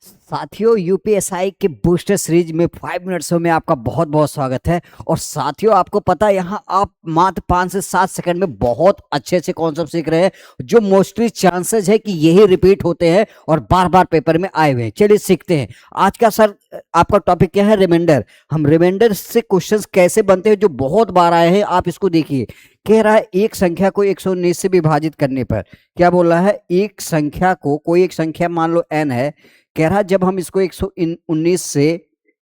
साथियों, यूपीएसआई के booster series में 5 मिनट शो में आपका बहुत बहुत स्वागत है। और साथियों, आपको पता है यहाँ आप मात्र 5 से 7 सेकंड में बहुत अच्छे अच्छे कॉन्सेप्ट सीख रहे हैं, जो मोस्टली चांसेस है कि यही रिपीट होते हैं और बार बार पेपर में आए हुए हैं। चलिए सीखते हैं। आज का सर आपका टॉपिक क्या है? रिमाइंडर। हम रिमाइंडर से क्वेश्चंस कैसे बनते हैं जो बहुत बार आए हैं, आप इसको देखिए। कह रहा है एक संख्या को 119 से विभाजित करने पर, क्या बोल रहा है? एक संख्या को, कोई एक संख्या मान लो n है, कह रहा है जब हम इसको 119 से,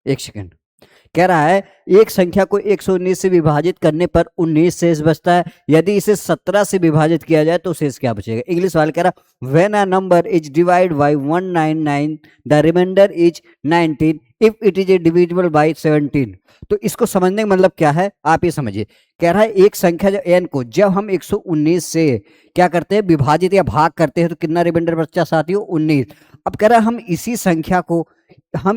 एक सेकंड, कह रहा है एक संख्या को 119 से विभाजित करने पर 19 शेष बचता है। यदि इसे 17 से विभाजित किया जाए तो शेष क्या बचेगा? इंग्लिश वाला कह रहा when a number is divide by 199 the remainder is 19 if it is a divisible by 17। तो इसको समझने का मतलब क्या है, आप ये समझिए। कह रहा है एक संख्या जो n को जब हम 119 से क्या करते हैं, विभाजित या भाग करते हैं, तो कितना रिमाइंडर बचता साथियों? 19। अब कह रहा है हम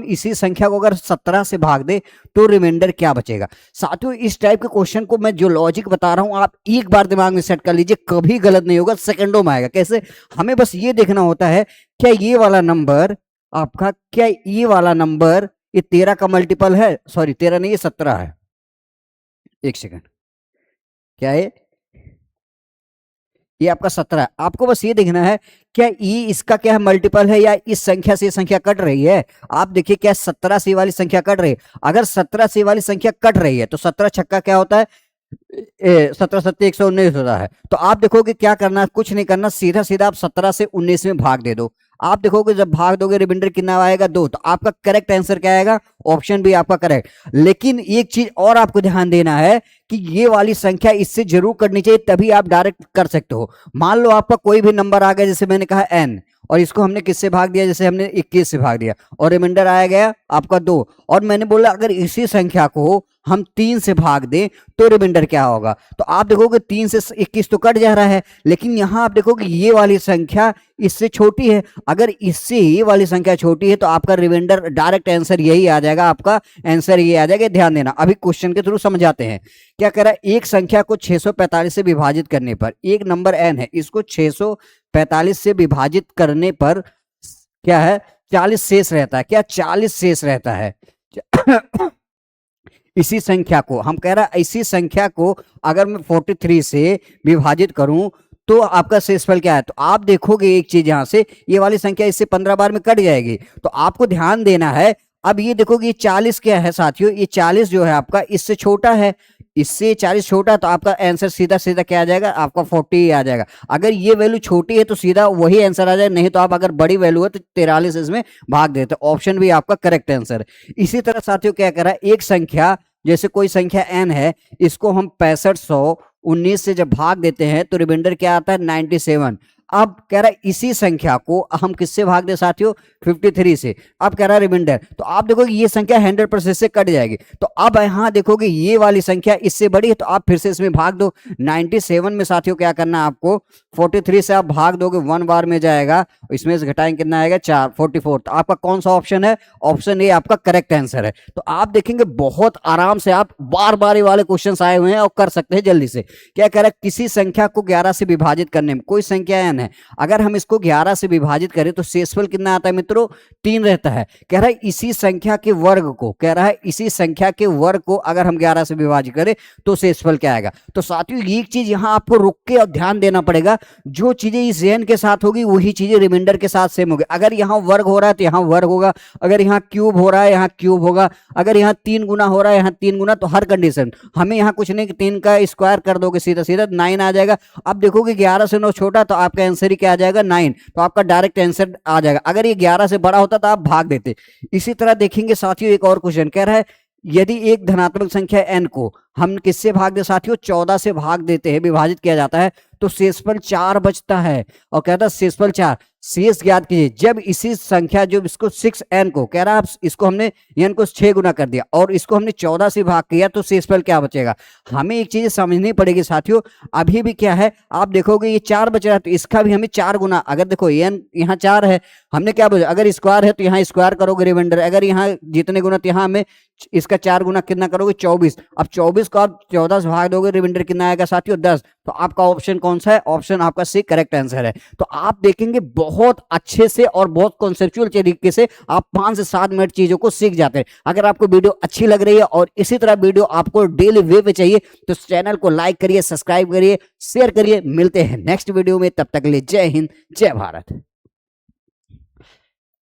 इसी संख्या को अगर 17 से भाग दे तो रिमाइंडर क्या बचेगा? साथियों, इस टाइप के क्वेश्चन को मैं जो लॉजिक बता रहा हूं, आप एक बार दिमाग में सेट कर लीजिए, कभी गलत नहीं होगा, सेकंडों में आएगा। कैसे? हमें बस ये देखना होता है, क्या ये वाला नंबर आपका, क्या ये वाला नंबर ये 13 का मल्टीपल है? सॉरी, 13 नहीं, ये 17 है। एक सेकंड, क्या है ये? आपका 17 है। आपको बस ये देखना है क्या ये इसका क्या है, मल्टीपल है, या इस संख्या से ये संख्या कट रही है। आप देखिए क्या 17 से वाली संख्या कट रही है? अगर 17 से वाली संख्या कट रही है तो 17 छक्का क्या होता है? 17 सत्ते 119 होता है। तो आप देखोगे क्या करना है, कुछ नहीं करना, सीधा सीधा आप 17 से 19 में भाग दे दो। आप देखोगे जब भाग दोगे रिमाइंडर कितना आएगा? 2। तो आपका करेक्ट आंसर क्या आएगा? ऑप्शन भी आपका करेक्ट। लेकिन एक चीज और आपको ध्यान देना है कि ये वाली संख्या इससे जरूर करनी चाहिए, तभी आप डायरेक्ट कर सकते हो। मान लो आपका कोई भी नंबर आ गया, जैसे मैंने कहा n, और इसको हमने किससे भाग दिया? जैसे हमने 21 से भाग दिया, और रिमाइंडर आया गया आपका 2। और मैंने बोला अगर इसी संख्या को हम 3 से भाग दें तो रिमाइंडर क्या होगा? तो आप देखोगे 3 से 21 तो कट जा रहा है, लेकिन यहां आप देखोगे ये वाली संख्या इससे छोटी है। अगर इससे ये वाली संख्या छोटी है तो आपका रिमाइंडर डायरेक्ट आंसर यही आ जाएगा, आपका आंसर ये आ जाएगा। ध्यान देना, अभी क्वेश्चन के थ्रू समझाते हैं। क्या कह रहा है? एक संख्या को 645 से विभाजित करने पर, एक नंबर n है, इसको 645 से विभाजित करने पर क्या है? 40 शेष रहता है। क्या 40 शेष रहता है? इसी संख्या को हम कह रहा है, इसी संख्या को अगर मैं 43 से विभाजित करूं तो आपका शेषफल क्या है? तो आप देखोगे एक चीज, यहां से ये वाली संख्या इससे 15 बार में कट जाएगी, तो आपको ध्यान देना है। अब ये देखोगे 40 क्या है साथियों? ये 40 जो है आपका इससे छोटा है, इससे 40 छोटा, तो आपका आंसर सीधा सीधा क्या आ जाएगा? आपका 40 आ जाएगा। अगर ये वैल्यू छोटी है तो सीधा वही आंसर आ जाएगा, नहीं तो आप अगर बड़ी वैल्यू है तो 43 इसमें भाग देते। ऑप्शन भी आपका करेक्ट आंसर है। इसी तरह साथियों क्या कर रहा है, एक संख्या, जैसे कोई संख्या n है, इसको हम 6519 से जब भाग देते हैं तो रिमाइंडर क्या आता है? 97। अब कह रहा है इसी संख्या को हम किससे भाग दे साथियों? 53 से। अब कह रहा है रिमाइंडर, तो आप देखोगे ये संख्या 100% से कट जाएगी। तो अब यहां देखोगे ये वाली संख्या इससे बड़ी है, तो आप फिर से इसमें भाग दो। 97 में साथियों क्या करना है आपको? 43 से आप भाग दोगे, 1 बार में जाएगा, इसमें से घटाएंगे कितना आएगा? 4, 44। तो आपका कौन सा ऑप्शन है? ऑप्शन ए आपका करेक्ट आंसर है। तो आप देखेंगे बहुत आराम से आप बार बार ये वाले क्वेश्चन आए हुए हैं और कर सकते हैं जल्दी से। क्या कह रहा है? किसी संख्या को 11 से विभाजित करने में, कोई संख्या n है, अगर हम इसको 11 से विभाजित करें तो शेषफल कितना आता है मित्रों? 3 रहता है। कह रहा है इसी संख्या के वर्ग को, कह रहा है इसी संख्या के वर्ग को अगर हम 11 से विभाजित करें तो शेषफल क्या आएगा? तो साथियों एक चीज यहां आपको रुक के और ध्यान देना पड़ेगा, जो चीजें इस n के साथ होगी वही चीजें रिमाइंडर के साथ सेम होगी। अगर यहां वर्ग हो रहा है तो यहां वर्ग होगा, अगर यहां क्यूब हो रहा है यहां क्यूब होगा, अगर यहां 3 गुना हो रहा है यहां 3 गुना। तो हर कंडीशन हमें यहां कुछ नहीं, 3 का स्क्वायर कर दोगे सीधा सीधा 9 आ जाएगा। अब देखोगे 11 से 9 छोटा, तो आपका आंसर ही क्या आ जाएगा? 9। तो आपका डायरेक्ट आंसर आ जाएगा। अगर ये 11 से बड़ा होता तो आप भाग देते। इसी तरह देखेंगे साथियों एक और क्वेश्चन, कह रहा है यदि एक धनात्मक संख्या n को हम किससे भाग दे साथियों? 14 से भाग देते हैं, विभाजित किया जाता है, तो शेषफल 4 बचता है। और कहता है शेषफल 4, शेष ज्ञात कीजिए जब इसी संख्या, जो इसको 6n को, कह रहा है इसको हमने n को 6 गुना कर दिया और इसको हमने 14 से भाग किया, तो शेषफल क्या बचेगा? हमें एक चीज समझनी पड़ेगी साथियों। अभी भी क्या है, आप देखोगे ये 4 बच रहा है, तो इसका भी हमें 4 गुना, अगर देखो n यहाँ 4 है, हमने क्या बोला? अगर स्क्वायर है तो यहाँ स्क्वायर करोगे रिमाइंडर, अगर यहाँ जितने गुना, तो यहाँ हमें इसका 4 गुना कितना करोगे? 24। अब 24 को आप 14 से भाग दोगे, रिमाइंडर कितना आएगा साथियों? 10। तो आपका ऑप्शन कौन सा है? ऑप्शन आपका सी करेक्ट आंसर है। तो आप देखेंगे बहुत बहुत अच्छे से और बहुत कॉन्सेप्चुअल तरीके से आप 5 से 7 मिनट चीजों को सीख जाते हैं। अगर आपको वीडियो अच्छी लग रही है और इसी तरह वीडियो आपको डेली वे पे चाहिए तो चैनल को लाइक करिए, सब्सक्राइब करिए, शेयर करिए। मिलते हैं नेक्स्ट वीडियो में, तब तक के लिए जय हिंद, जय भारत।